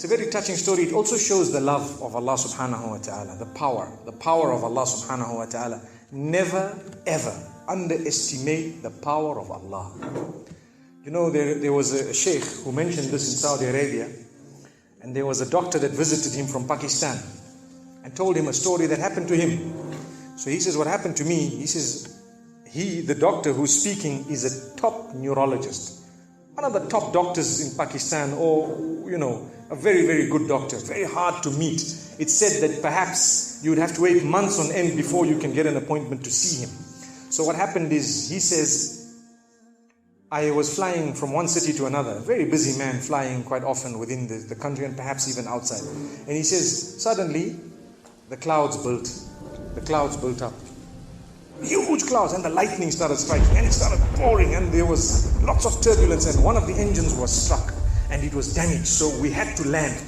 It's a very touching story. It also shows the love of Allah subhanahu wa ta'ala, the power of Allah subhanahu wa ta'ala. Never ever underestimate the power of Allah. You know, there was a sheikh who mentioned this in Saudi Arabia, and there was a doctor that visited him from Pakistan and told him a story that happened to him. So he says, what happened to me? He says, the doctor who's speaking is a top neurologist, one of the top doctors in Pakistan, or, you know, a very, very good doctor, very hard to meet. It's said that perhaps you would have to wait months on end before you can get an appointment to see him. So what happened is, he says, I was flying from one city to another, a very busy man, flying quite often within the country and perhaps even outside. And he says, suddenly, the clouds built up. Huge clouds, and the lightning started striking, and it started pouring, and there was lots of turbulence, and one of the engines was struck, and it was damaged. So we had to land.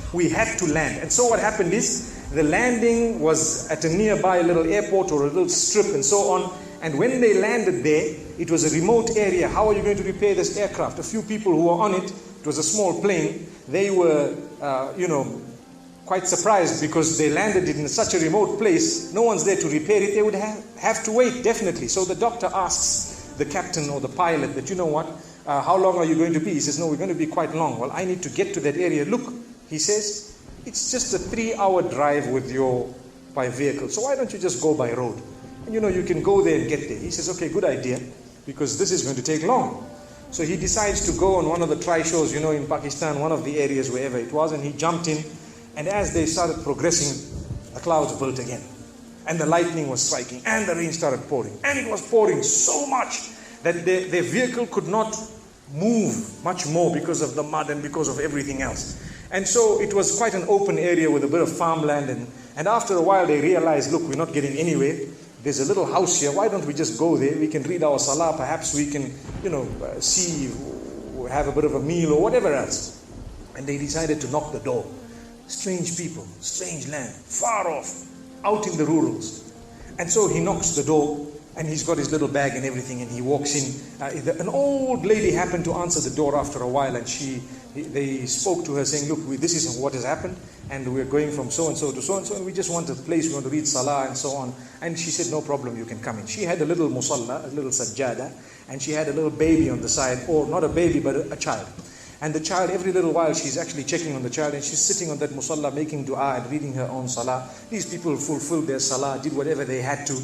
And so what happened is, the landing was at a nearby little airport or a little strip and so on. And when they landed there, it was a remote area. How are you going to repair this aircraft? A few people who were on it, it was a small plane, they were, quite surprised because they landed it in such a remote place. No one's there to repair it. They would have to wait, definitely. So the doctor asks the captain or the pilot that, you know what, how long are you going to be? He says, no, we're going to be quite long. Well, I need to get to that area. Look, he says, it's just a 3-hour drive by vehicle. So why don't you just go by road? And you can go there and get there. He says, okay, good idea, because this is going to take long. So he decides to go on one of the try-shows, in Pakistan, one of the areas, wherever it was, and he jumped in. And as they started progressing, the clouds built again. And the lightning was striking, and the rain started pouring. And it was pouring so much that their vehicle could not move much more because of the mud and because of everything else. And so it was quite an open area with a bit of farmland. And after a while, they realized, look, we're not getting anywhere. There's a little house here. Why don't we just go there? We can read our salah. Perhaps we can, see, have a bit of a meal or whatever else. And they decided to knock the door. Strange people, strange land, far off, out in the rurals. And so he knocks the door, and he's got his little bag and everything, and he walks in. An old lady happened to answer the door after a while, and they spoke to her saying, look, this is what has happened, and we're going from so-and-so to so-and-so, and we just want a place, we want to read salah and so on. And she said, no problem, you can come in. She had a little musalla, a little sajjada, and she had a little baby on the side, or not a baby, but a child. And the child, every little while, she's actually checking on the child, and she's sitting on that musalla, making dua and reading her own salah. These people fulfilled their salah, did whatever they had to.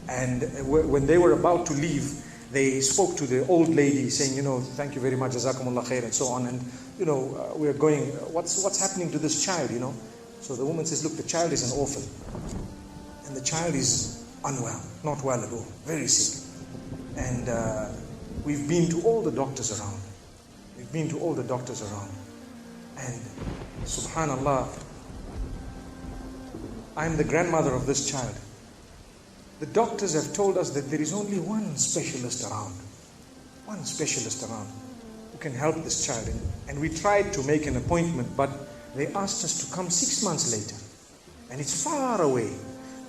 And when they were about to leave, they spoke to the old lady, saying, thank you very much, Jazakallah, khairan, and so on. And, we're going, what's happening to this child, So the woman says, look, the child is an orphan. And the child is unwell, not well at all, very sick. And we've been to all the doctors around. And subhanallah, I'm the grandmother of this child. The doctors have told us that there is only one specialist around who can help this child. And we tried to make an appointment, but they asked us to come 6 months later. And it's far away.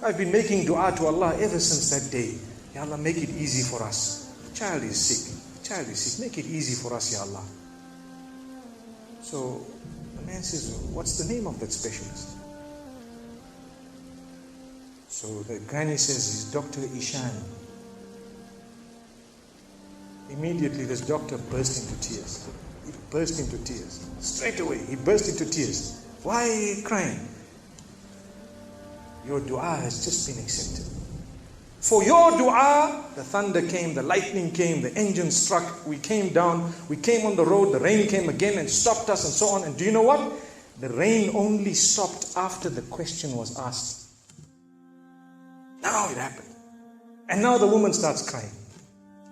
I've been making dua to Allah ever since that day. Ya Allah, make it easy for us. The child is sick. Make it easy for us, Ya Allah. So the man says, what's the name of that specialist? So the granny says, he's Dr. Ishan. Immediately this doctor burst into tears. He burst into tears. Straight away, he burst into tears. Why are you crying? Your dua has just been accepted. For your dua, the thunder came, the lightning came, the engine struck, we came down, we came on the road, the rain came again and stopped us and so on. And do you know what? The rain only stopped after the question was asked. Now it happened. And now the woman starts crying.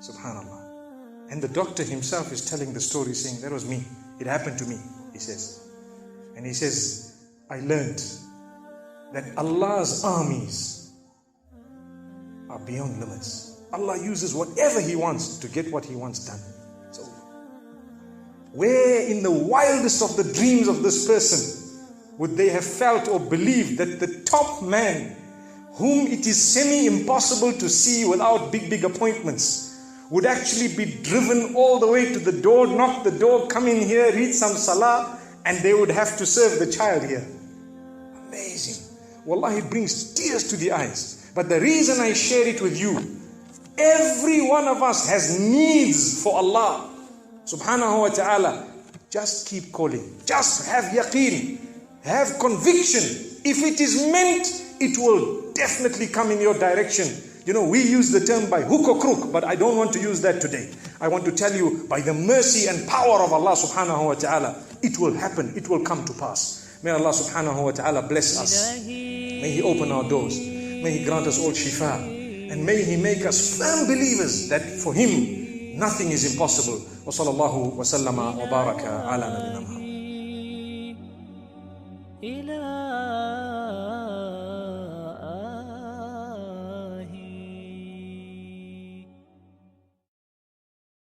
Subhanallah. And the doctor himself is telling the story, saying, that was me. It happened to me, he says. And he says, I learned that Allah's armies are beyond limits. Allah uses whatever He wants to get what He wants done. So, where in the wildest of the dreams of this person would they have felt or believed that the top man, whom it is semi-impossible to see without big appointments, would actually be driven all the way to the door, knock the door, come in here, read some salah, and they would have to serve the child here. Amazing. Wallahi, it brings tears to the eyes. But the reason I share it with you, every one of us has needs for Allah subhanahu wa ta'ala. Just keep calling. Just have yaqeen. Have conviction. If it is meant, it will definitely come in your direction. You know, we use the term by hook or crook, but I don't want to use that today. I want to tell you, by the mercy and power of Allah subhanahu wa ta'ala, it will happen, it will come to pass. May Allah subhanahu wa ta'ala bless us. May He open our doors. May He grant us all shifa. And may He make us firm believers that for Him, nothing is impossible. Wa sallallahu wa sallama wa baraka ala nabina Muhammad.